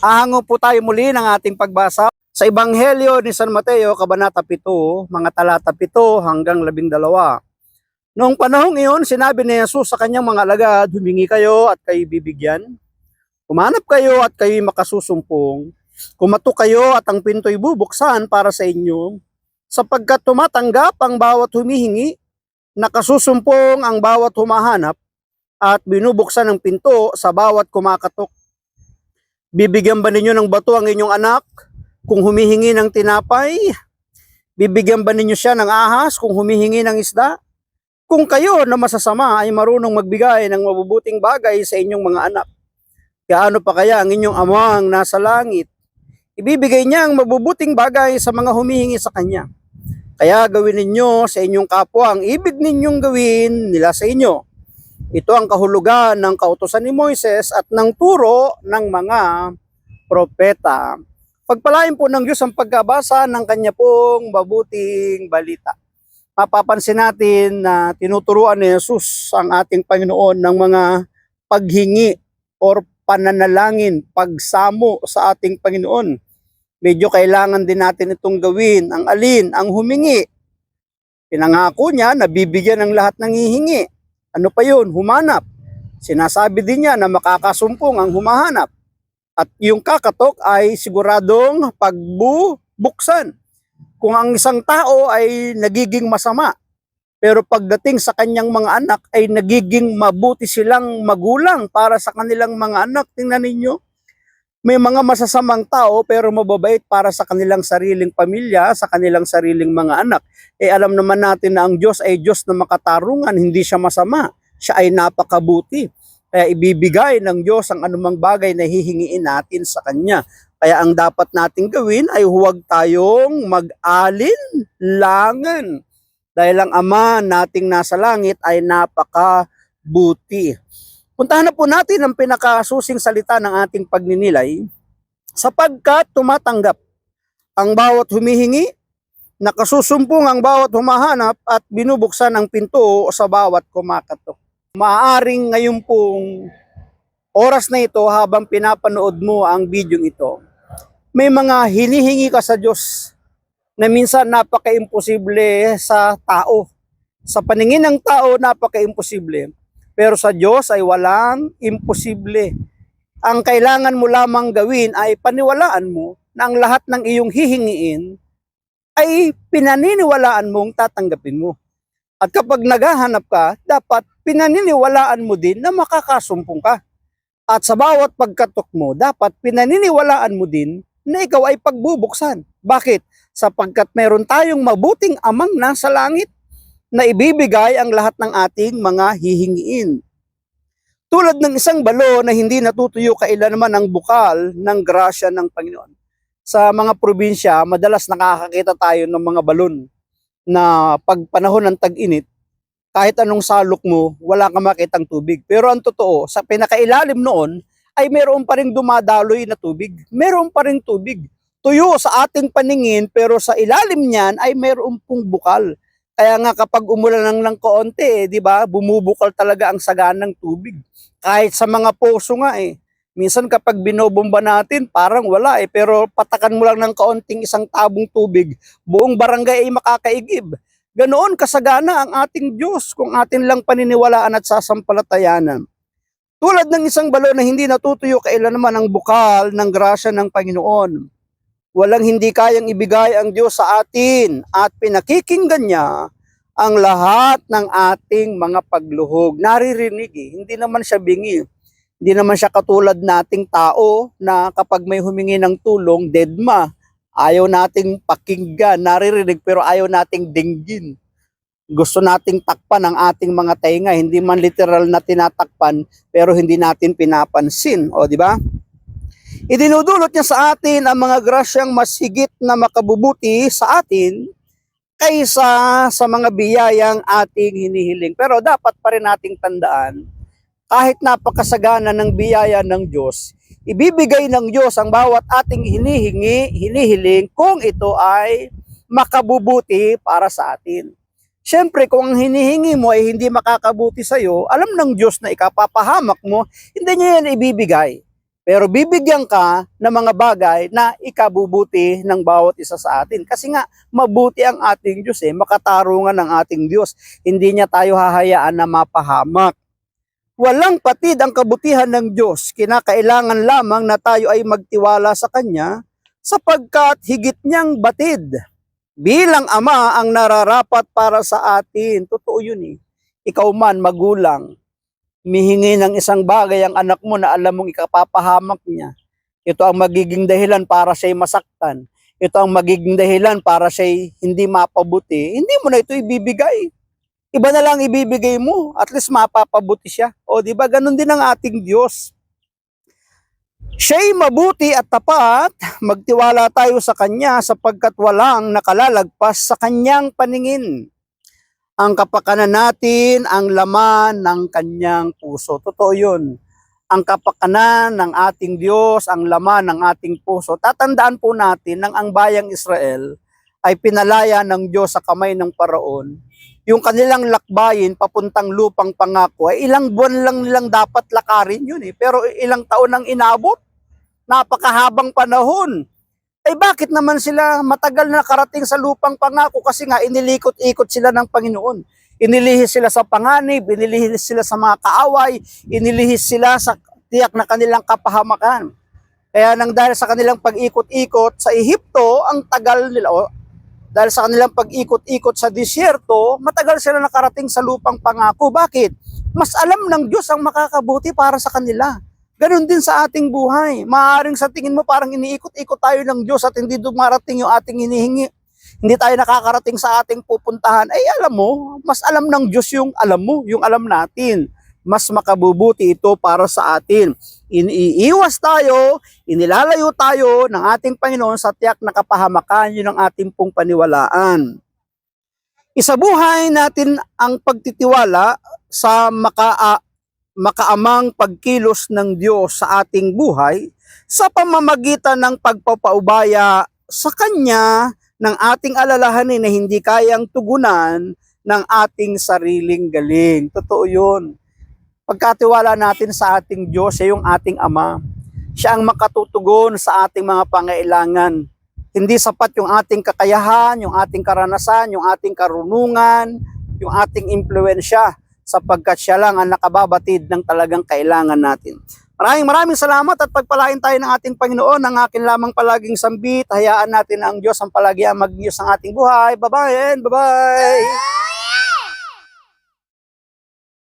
Ahango po tayo muli ng ating pagbasa sa Ebanghelyo ni San Mateo, Kabanata 7, mga talata 7 hanggang 12. Noong panahong iyon, sinabi ni Jesus sa kanyang mga alagad, humingi kayo at kayo bibigyan. Kumanap kayo at kayo makasusumpong. Kumatok kayo at ang pinto'y bubuksan para sa inyo. Sapagkat tumatanggap ang bawat humihingi, nakasusumpong ang bawat humahanap, at binubuksan ang pinto sa bawat kumakatok. Bibigyan ba ninyo ng bato ang inyong anak kung humihingi ng tinapay? Bibigyan ba ninyo siya ng ahas kung humihingi ng isda? Kung kayo na masasama ay marunong magbigay ng mabubuting bagay sa inyong mga anak, gaano pa kaya ang inyong amang nasa langit? Ibibigay niya ang mabubuting bagay sa mga humihingi sa kanya. Kaya gawin ninyo sa inyong kapwa ang ibig ninyong gawin nila sa inyo. Ito ang kahulugan ng kautusan ni Moises at ng turo ng mga propeta. Pagpalain po ng Diyos ang pagkabasa ng kanya pong mabuting balita. Mapapansin natin na tinuturuan ni Jesus ang ating Panginoon ng mga paghingi or pananalangin, pagsamo sa ating Panginoon. Medyo kailangan din natin itong gawin. Ang alin? Ang humingi. Pinangako niya na bibigyan ng lahat ng hihingi. Ano pa yun? Humanap. Sinasabi din niya na makakasumpong ang humahanap. At yung kakatok ay siguradong pagbubuksan. Kung ang isang tao ay nagiging masama, pero pagdating sa kanyang mga anak ay nagiging mabuti silang magulang para sa kanilang mga anak. Tingnan ninyo, may mga masasamang tao pero mababait para sa kanilang sariling pamilya, sa kanilang sariling mga anak. Alam naman natin na ang Diyos ay Diyos na makatarungan, hindi siya masama. Siya ay napakabuti. Kaya ibibigay ng Diyos ang anumang bagay na hihingiin natin sa Kanya. Kaya ang dapat nating gawin ay huwag tayong mag-alinlangan. Dahil ang Ama nating nasa langit ay napakabuti. Puntahan na po natin ang pinakasusing salita ng ating pagninilay. Sapagkat tumatanggap ang bawat humihingi, nakasusumpong ang bawat humahanap, at binubuksan ang pinto sa bawat kumakatok. Maaaring ngayon pong oras na ito habang pinapanood mo ang video ito, may mga hinihingi ka sa Diyos na minsan napaka-imposible sa tao. Sa paningin ng tao, napaka-imposible. Pero sa Diyos ay walang imposible. Ang kailangan mo lamang gawin ay paniwalaan mo na ang lahat ng iyong hihingiin ay pinaniniwalaan mong tatanggapin mo. At kapag naghahanap ka, dapat pinaniniwalaan mo din na makakasumpong ka. At sa bawat pagkatok mo, dapat pinaniniwalaan mo din na ikaw ay pagbubuksan. Bakit? Sapagkat meron tayong mabuting amang nasa langit na ibibigay ang lahat ng ating mga hihingiin. Tulad ng isang balo na hindi natutuyo kailanman ang bukal ng grasya ng Panginoon. Sa mga probinsya, madalas nakakakita tayo ng mga balon na pag panahon ng tag-init, kahit anong salok mo, wala kang makitang tubig. Pero ang totoo, sa pinakailalim noon, ay meron pa rin dumadaloy na tubig. Meron pa rin tubig. Tuyo sa ating paningin, pero sa ilalim niyan ay meron pong bukal. Kaya nga kapag umulan ng kaunti, di ba, bumubukal talaga ang saganang tubig. Kahit sa mga poso nga minsan kapag binobomba natin, parang wala pero patakan mo lang ng kaunting isang tabong tubig, buong barangay ay makakaigib. Ganoon kasagana ang ating Diyos kung atin lang paniniwalaan at sasampalatayanan. Tulad ng isang balon na hindi natutuyo kailanman ang bukal ng grasya ng Panginoon. Walang hindi kayang ibigay ang Diyos sa atin at pinakikinggan niya ang lahat ng ating mga pagluhog. Naririnig hindi naman siya bingi. Hindi naman siya katulad nating tao na kapag may humingi ng tulong, deadma. Ayaw nating pakinggan, naririnig pero ayaw nating dinggin. Gusto nating takpan ang ating mga tainga, hindi man literal na tinatakpan pero hindi natin pinapansin, o di ba? Idinudulot niya sa atin ang mga grasyang mas higit na makabubuti sa atin kaysa sa mga biyayang ating hinihiling. Pero dapat pa rin nating tandaan, kahit napakasagana ng biyaya ng Diyos, ibibigay ng Diyos ang bawat ating hinihiling kung ito ay makabubuti para sa atin. Siyempre, kung ang hinihingi mo ay hindi makakabuti sa iyo, alam ng Diyos na ikapapahamak mo, hindi niya yan ibibigay. Pero bibigyan ka ng mga bagay na ikabubuti ng bawat isa sa atin. Kasi nga, mabuti ang ating Diyos makatarungan ng ating Diyos. Hindi niya tayo hahayaan na mapahamak. Walang patid ang kabutihan ng Diyos. Kinakailangan lamang na tayo ay magtiwala sa Kanya sapagkat higit niyang batid. Bilang Ama ang nararapat para sa atin. Totoo yun Ikaw man, magulang, mihingi ng isang bagay ang anak mo na alam mong ikapapahamak niya. Ito ang magiging dahilan para siya'y masaktan. Ito ang magiging dahilan para siya'y hindi mapabuti. Hindi mo na ito ibibigay. Iba na lang ibibigay mo. At least mapapabuti siya. O di ba ganun din ang ating Diyos. Siya'y mabuti at tapat. Magtiwala tayo sa Kanya sapagkat walang nakalalagpas sa Kanyang paningin. Ang kapakanan natin, ang laman ng Kanyang puso. Totoo yun. Ang kapakanan ng ating Diyos, ang laman ng ating puso. Tatandaan po natin nang ang bayang Israel ay pinalaya ng Diyos sa kamay ng Paraon. Yung kanilang lakbayin papuntang lupang pangako ay ilang buwan lang nilang dapat lakarin yun Pero ilang taon nang inabot. Napakahabang panahon. Bakit naman sila matagal na nakarating sa lupang pangako? Kasi nga inilikot-ikot sila ng Panginoon. Inilihis sila sa panganib, inilihis sila sa mga kaaway, inilihis sila sa tiyak na kanilang kapahamakan. Kaya nang dahil sa kanilang pag-ikot-ikot sa Ehipto, ang tagal nila, dahil sa kanilang pag-ikot-ikot sa disyerto, matagal sila nakarating sa lupang pangako. Bakit? Mas alam ng Diyos ang makakabuti para sa kanila. Ganon din sa ating buhay. Maaaring sa tingin mo parang iniikot-ikot tayo ng Diyos at hindi dumarating yung ating hinihingi. Hindi tayo nakakarating sa ating pupuntahan. Alam mo, mas alam ng Diyos yung alam mo, yung alam natin. Mas makabubuti ito para sa atin. Iniiwas tayo, inilalayo tayo ng ating Panginoon sa tiyak na kapahamakan. Yun ang ating pong paniwalaan. Isabuhay natin ang pagtitiwala sa makaamang pagkilos ng Diyos sa ating buhay sa pamamagitan ng pagpapaubaya sa Kanya ng ating alalahanin na hindi kayang tugunan ng ating sariling galing. Totoo yun. Pagkatiwala natin sa ating Diyos, siya yung ating Ama. Siya ang makatutugon sa ating mga pangailangan. Hindi sapat yung ating kakayahan, yung ating karanasan, yung ating karunungan, yung ating impluensya, sapagkat siya lang ang nakababatid ng talagang kailangan natin. Maraming salamat at pagpalain tayo ng ating Panginoon. Ang akin lamang palaging sambit, hayaan natin ang Diyos ang palagi ang mag-Diyos ng ating buhay. Bye-bye and bye-bye!